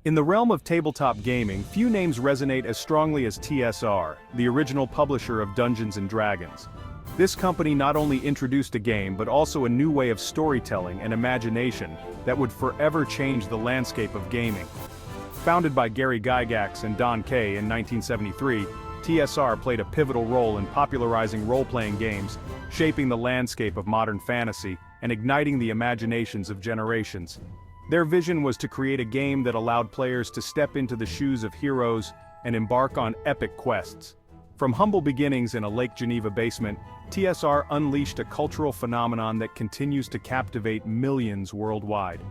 In the realm of tabletop gaming, few names resonate as strongly as TSR, the original publisher of Dungeons & Dragons. This company not only introduced a game but also a new way of storytelling and imagination that would forever change the landscape of gaming. Founded by Gary Gygax and Don Kay in 1973, TSR played a pivotal role in popularizing role-playing games, shaping the landscape of modern fantasy, and igniting the imaginations of generations. Their vision was to create a game that allowed players to step into the shoes of heroes and embark on epic quests. From humble beginnings in a Lake Geneva basement, TSR unleashed a cultural phenomenon that continues to captivate millions worldwide.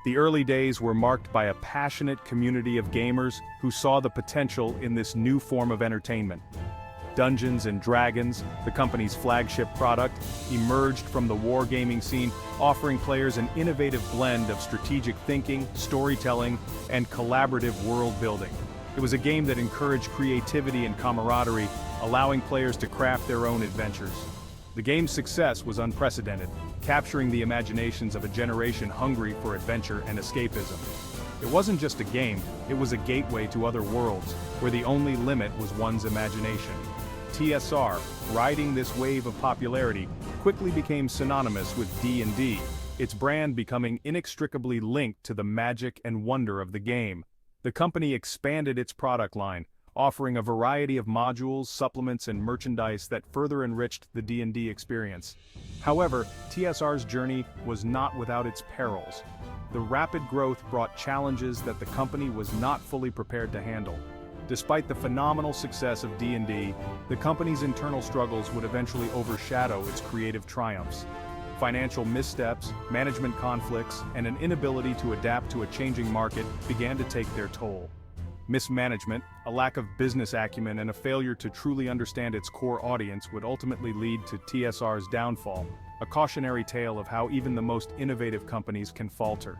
The early days were marked by a passionate community of gamers who saw the potential in this new form of entertainment. Dungeons & Dragons, the company's flagship product, emerged from the wargaming scene, offering players an innovative blend of strategic thinking, storytelling, and collaborative world-building. It was a game that encouraged creativity and camaraderie, allowing players to craft their own adventures. The game's success was unprecedented, capturing the imaginations of a generation hungry for adventure and escapism. It wasn't just a game, it was a gateway to other worlds, where the only limit was one's imagination. TSR, riding this wave of popularity, quickly became synonymous with D&D, its brand becoming inextricably linked to the magic and wonder of the game. The company expanded its product line, offering a variety of modules, supplements, and merchandise that further enriched the D&D experience. However, TSR's journey was not without its perils. The rapid growth brought challenges that the company was not fully prepared to handle. Despite the phenomenal success of D&D, the company's internal struggles would eventually overshadow its creative triumphs. Financial missteps, management conflicts, and an inability to adapt to a changing market began to take their toll. Mismanagement, a lack of business acumen, and a failure to truly understand its core audience would ultimately lead to TSR's downfall, a cautionary tale of how even the most innovative companies can falter.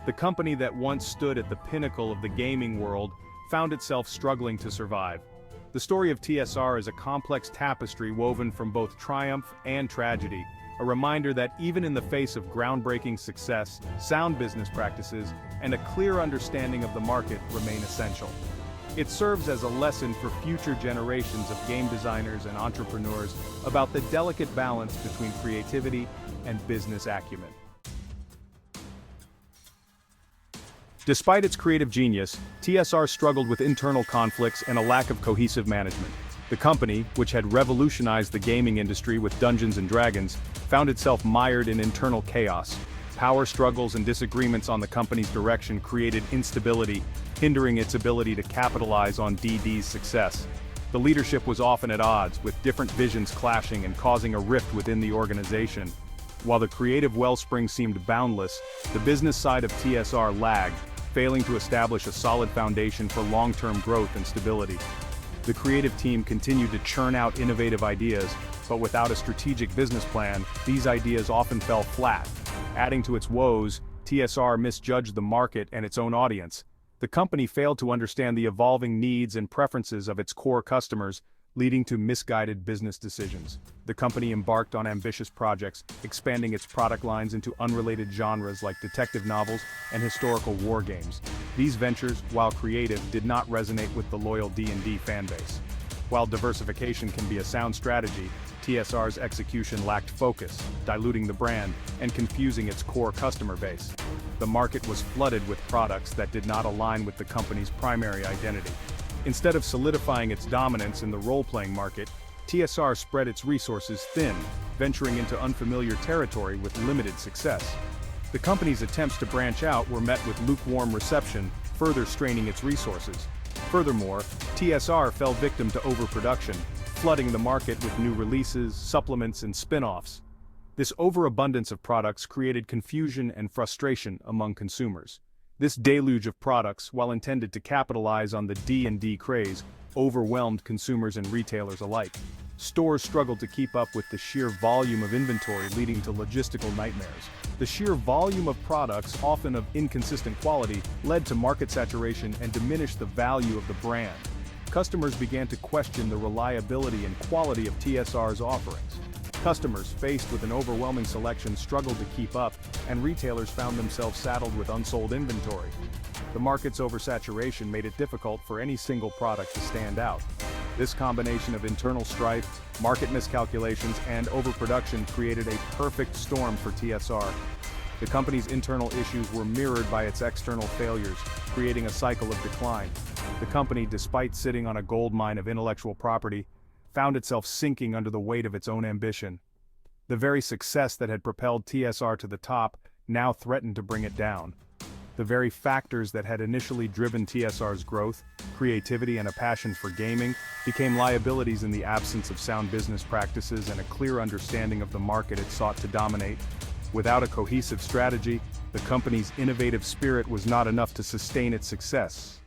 The company that once stood at the pinnacle of the gaming world found itself struggling to survive. The story of TSR is a complex tapestry woven from both triumph and tragedy, a reminder that even in the face of groundbreaking success, sound business practices, and a clear understanding of the market remain essential. It serves as a lesson for future generations of game designers and entrepreneurs about the delicate balance between creativity and business acumen. Despite its creative genius, TSR struggled with internal conflicts and a lack of cohesive management. The company, which had revolutionized the gaming industry with Dungeons & Dragons, found itself mired in internal chaos. Power struggles and disagreements on the company's direction created instability, hindering its ability to capitalize on DD's success. The leadership was often at odds, with different visions clashing and causing a rift within the organization. While the creative wellspring seemed boundless, the business side of TSR lagged, failing to establish a solid foundation for long-term growth and stability. The creative team continued to churn out innovative ideas, but without a strategic business plan, these ideas often fell flat. Adding to its woes, TSR misjudged the market and its own audience. The company failed to understand the evolving needs and preferences of its core customers, leading to misguided business decisions. The company embarked on ambitious projects, expanding its product lines into unrelated genres like detective novels and historical war games. These ventures, while creative, did not resonate with the loyal D&D fanbase. While diversification can be a sound strategy, TSR's execution lacked focus, diluting the brand and confusing its core customer base. The market was flooded with products that did not align with the company's primary identity. Instead of solidifying its dominance in the role-playing market, TSR spread its resources thin, venturing into unfamiliar territory with limited success. The company's attempts to branch out were met with lukewarm reception, further straining its resources. Furthermore, TSR fell victim to overproduction, flooding the market with new releases, supplements, and spin-offs. This overabundance of products created confusion and frustration among consumers. This deluge of products, while intended to capitalize on the D&D craze, overwhelmed consumers and retailers alike. Stores struggled to keep up with the sheer volume of inventory, leading to logistical nightmares. The sheer volume of products, often of inconsistent quality, led to market saturation and diminished the value of the brand. Customers began to question the reliability and quality of TSR's offerings. Customers, faced with an overwhelming selection, struggled to keep up, and retailers found themselves saddled with unsold inventory. The market's oversaturation made it difficult for any single product to stand out. This combination of internal strife, market miscalculations, and overproduction created a perfect storm for TSR. The company's internal issues were mirrored by its external failures, creating a cycle of decline. The company, despite sitting on a gold mine of intellectual property, found itself sinking under the weight of its own ambition. The very success that had propelled TSR to the top now threatened to bring it down. The very factors that had initially driven TSR's growth, creativity, and a passion for gaming, became liabilities in the absence of sound business practices and a clear understanding of the market it sought to dominate. Without a cohesive strategy, the company's innovative spirit was not enough to sustain its success.